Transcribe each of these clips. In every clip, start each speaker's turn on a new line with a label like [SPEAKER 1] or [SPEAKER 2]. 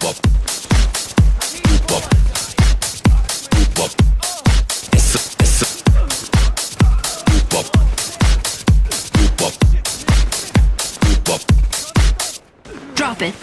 [SPEAKER 1] Drop it.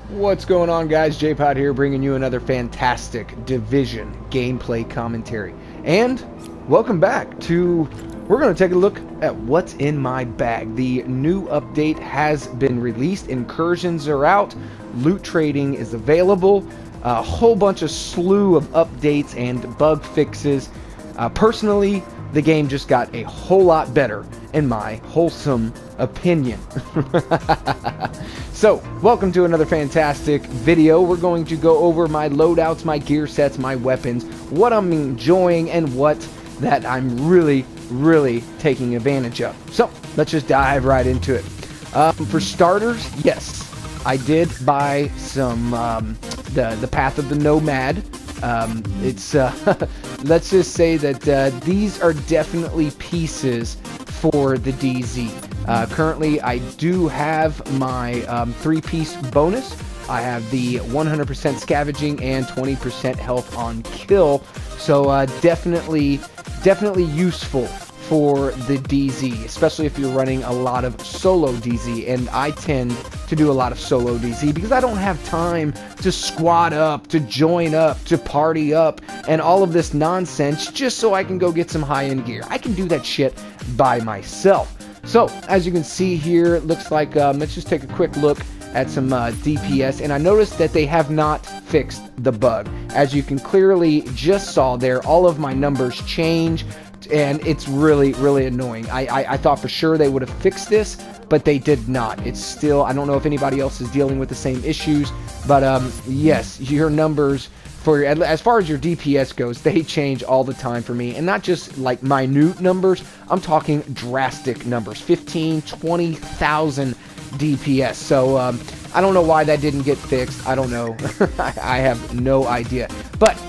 [SPEAKER 2] What's going on, guys? J-Pod here, bringing you another fantastic Division gameplay commentary. And welcome back to... We're going to take a look at what's in my bag. The new update has been released. Incursions are out. Loot trading is available. A whole bunch of slew of updates and bug fixes. Personally, the game just got a whole lot better, in my wholesome opinion. So, welcome to another fantastic video. We're going to go over my loadouts, my gear sets, my weapons, what I'm enjoying, and what that I'm really taking advantage of. So, let's just dive right into it. For starters, yes, I did buy some, the Path of the Nomad. Let's just say that these are definitely pieces for the DZ. Currently, I do have my 3-piece bonus. I have the 100% scavenging and 20% health on kill. So definitely useful for the DZ, especially if you're running a lot of solo DZ. And I tend to do a lot of solo DZ because I don't have time to squad up, to join up, to party up, and all of this nonsense just so I can go get some high-end gear. I can do that shit by myself. So, as you can see here, it looks like, let's just take a quick look at some DPS, and I noticed that they have not fixed the bug. As you can clearly just saw there, all of my numbers change, and it's really annoying. I thought for sure they would have fixed this, but they did not. It's still, I don't know if anybody else is dealing with the same issues, but yes, your numbers, as far as your DPS goes, they change all the time for me, and not just like minute numbers. I'm talking drastic numbers, 15, 20,000 DPS. So I don't know why that didn't get fixed. I don't know. I have no idea. But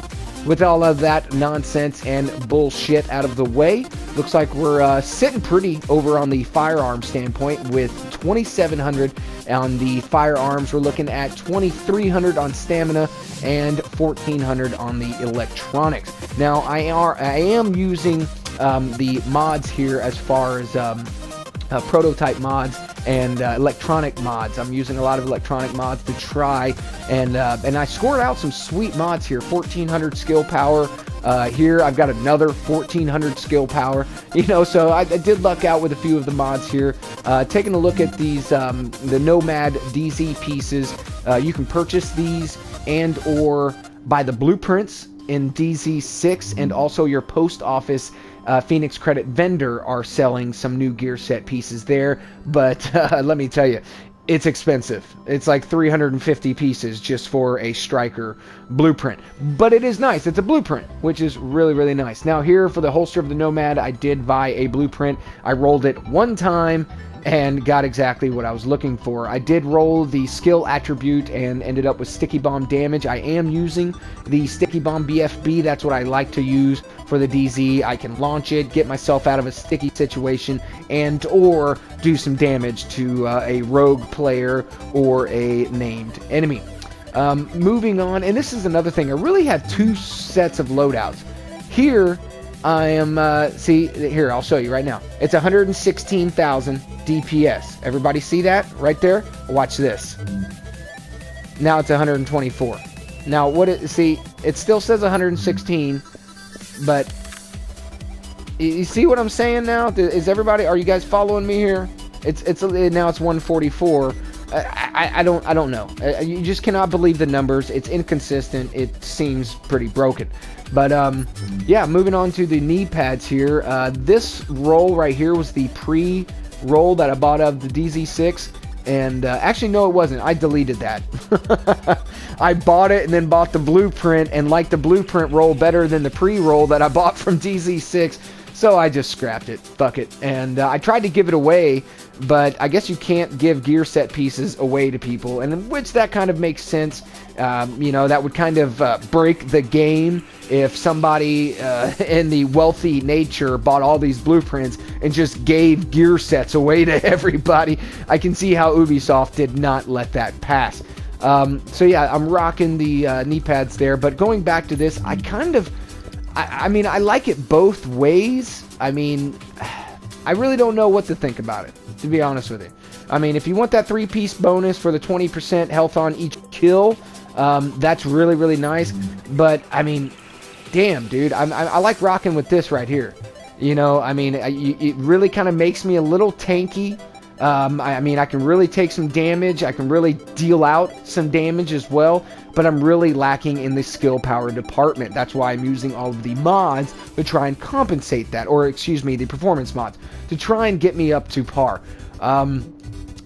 [SPEAKER 2] with all of that nonsense and bullshit out of the way, looks like we're sitting pretty over on the firearm standpoint with 2,700 on the firearms. We're looking at 2,300 on stamina and 1,400 on the electronics. Now, I am using the mods here as far as prototype mods and electronic mods. I'm using a lot of electronic mods to try, and I scored out some sweet mods here. 1,400 skill power. Here I've got another 1,400 skill power. You know, so I did luck out with a few of the mods here. Taking a look at these, the Nomad DZ pieces. You can purchase these and or buy the blueprints in DZ6, and also your post office Phoenix Credit vendor are selling some new gear set pieces there, but let me tell you, it's expensive. It's like 350 pieces just for a striker blueprint, but it is nice. It's a blueprint, which is really nice. Now here for the holster of the Nomad, I did buy a blueprint. I rolled it one time and got exactly what I was looking for. I did roll the skill attribute and ended up with sticky bomb damage. I am using the sticky bomb BFB. That's what I like to use for the DZ. I can launch it, get myself out of a sticky situation, and or do some damage to a rogue player or a named enemy. Moving on, and this is another thing. I really have two sets of loadouts. Here, I am, see, here, I'll show you right now. It's 116,000 DPS. Everybody see that right there? Watch this. Now it's 124. Now, see, it still says 116, but you see what I'm saying now? Is everybody, are you guys following me here? Now it's 144. I don't know. You just cannot believe the numbers. It's inconsistent. It seems pretty broken. But yeah, moving on to the knee pads here. This roll right here was the pre-roll that I bought of the DZ6. And actually, no, it wasn't. I deleted that. I bought it and then bought the blueprint and liked the blueprint roll better than the pre-roll that I bought from DZ6. So I just scrapped it. Fuck it. And I tried to give it away, but I guess you can't give gear set pieces away to people, and which that kind of makes sense You know, that would kind of break the game if somebody in the wealthy nature bought all these blueprints and just gave gear sets away to everybody. I can see how Ubisoft did not let that pass. So yeah, I'm rocking the knee pads there, but going back to this, I mean, I like it both ways. I mean, I really don't know what to think about it, to be honest with you. I mean, if you want that 3-piece bonus for the 20% health on each kill, that's really, really nice. But, I mean, damn, dude, I like rocking with this right here. You know, I mean, it really kind of makes me a little tanky. I mean, I can really take some damage. I can really deal out some damage as well. But I'm really lacking in the skill power department. That's why I'm using all of the mods to try and compensate that. Or, excuse me, the performance mods. To try and get me up to par.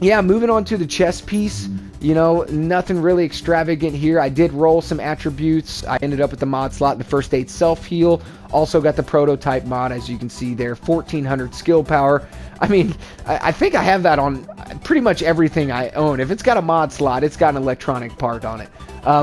[SPEAKER 2] Yeah, moving on to the chest piece, you know, nothing really extravagant here. I did roll some attributes. I ended up with the mod slot, the first aid self-heal. Also got the prototype mod, as you can see there, 1400 skill power. I mean, I think I have that on pretty much everything I own. If it's got a mod slot, it's got an electronic part on it.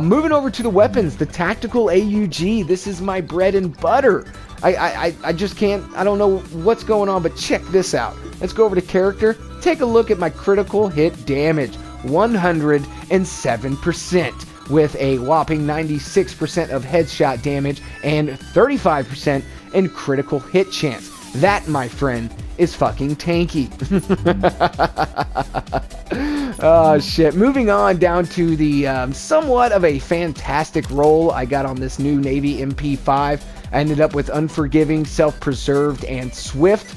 [SPEAKER 2] Moving over to the weapons, the tactical AUG. This is my bread and butter. I just can't, I don't know what's going on, but check this out. Let's go over to character. Take a look at my critical hit damage, 107%, with a whopping 96% of headshot damage and 35% in critical hit chance. That, my friend, is fucking tanky. Oh, shit. Moving on down to the somewhat of a fantastic roll I got on this new Navy MP5. I ended up with Unforgiving, Self-Preserved, and Swift.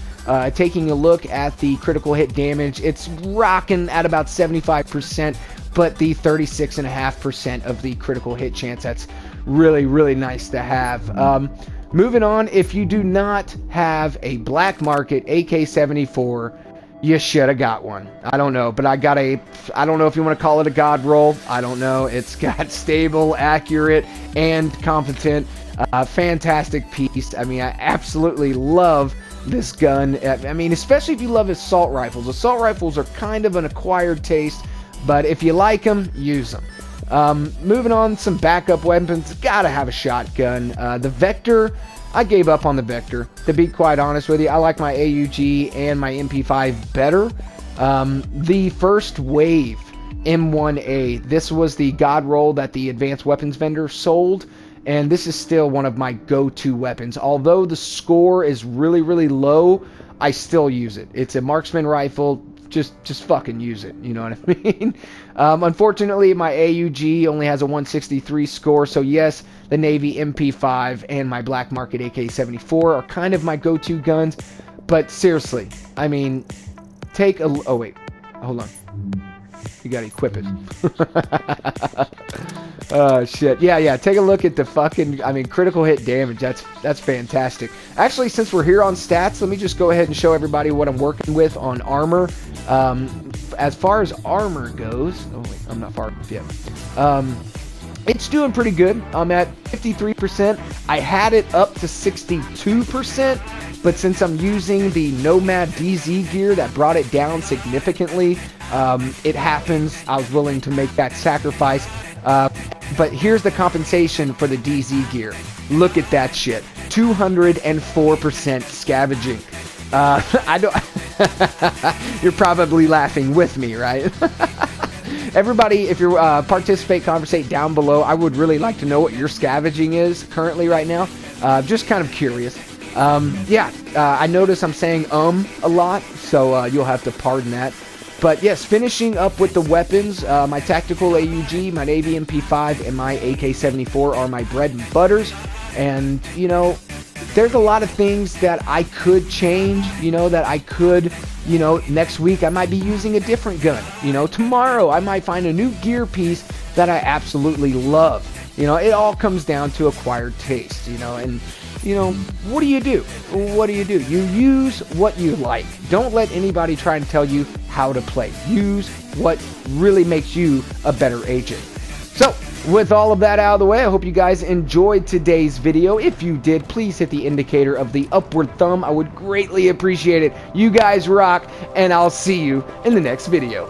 [SPEAKER 2] Taking a look at the critical hit damage, it's rocking at about 75%, but the 36.5% of the critical hit chance, that's really, really nice to have. Moving on, if you do not have a black market AK-74, you should have got one. I don't know, but I got I don't know if you want to call it a god roll. I don't know. It's got stable, accurate, and competent. Fantastic piece. I mean, I absolutely love this gun. I mean, especially if you love assault rifles. Assault rifles are kind of an acquired taste, but if you like them, use them. Moving on, some backup weapons. Gotta have a shotgun. The Vector, I gave up on the Vector, to be quite honest with you. I like my AUG and my MP5 better. The first wave M1A, this was the god roll that the advanced weapons vendor sold. And this is still one of my go-to weapons. Although the score is really, really low, I still use it. It's a marksman rifle. Just fucking use it. You know what I mean? Unfortunately, my AUG only has a 163 score. So yes, the Navy MP5 and my black market AK-74 are kind of my go-to guns. But seriously, I mean, take a... Oh, wait. Hold on. You gotta equip it. Oh, shit. Yeah. Take a look at the fucking, I mean, critical hit damage. That's fantastic. Actually, since we're here on stats, let me just go ahead and show everybody what I'm working with on armor. As far as armor goes, oh wait, I'm not far enough yet. It's doing pretty good. I'm at 53%. I had it up to 62%, but since I'm using the Nomad DZ gear, that brought it down significantly. It happens. I was willing to make that sacrifice. But here's the compensation for the DZ gear. Look at that shit. 204% scavenging. I don't... You're probably laughing with me, right? Everybody, if you participate, conversate down below. I would really like to know what your scavenging is currently right now. Just kind of curious. I notice I'm saying a lot, so you'll have to pardon that. But yes, finishing up with the weapons, my tactical AUG, my Navy MP5, and my AK-74 are my bread and butters. And, you know, there's a lot of things that I could change, you know, that I could, you know, next week I might be using a different gun. You know, tomorrow I might find a new gear piece that I absolutely love. You know, it all comes down to acquired taste, you know, and... You know, what do you do? What do? You use what you like. Don't let anybody try and tell you how to play. Use what really makes you a better agent. So, with all of that out of the way, I hope you guys enjoyed today's video. If you did, please hit the indicator of the upward thumb. I would greatly appreciate it. You guys rock, and I'll see you in the next video.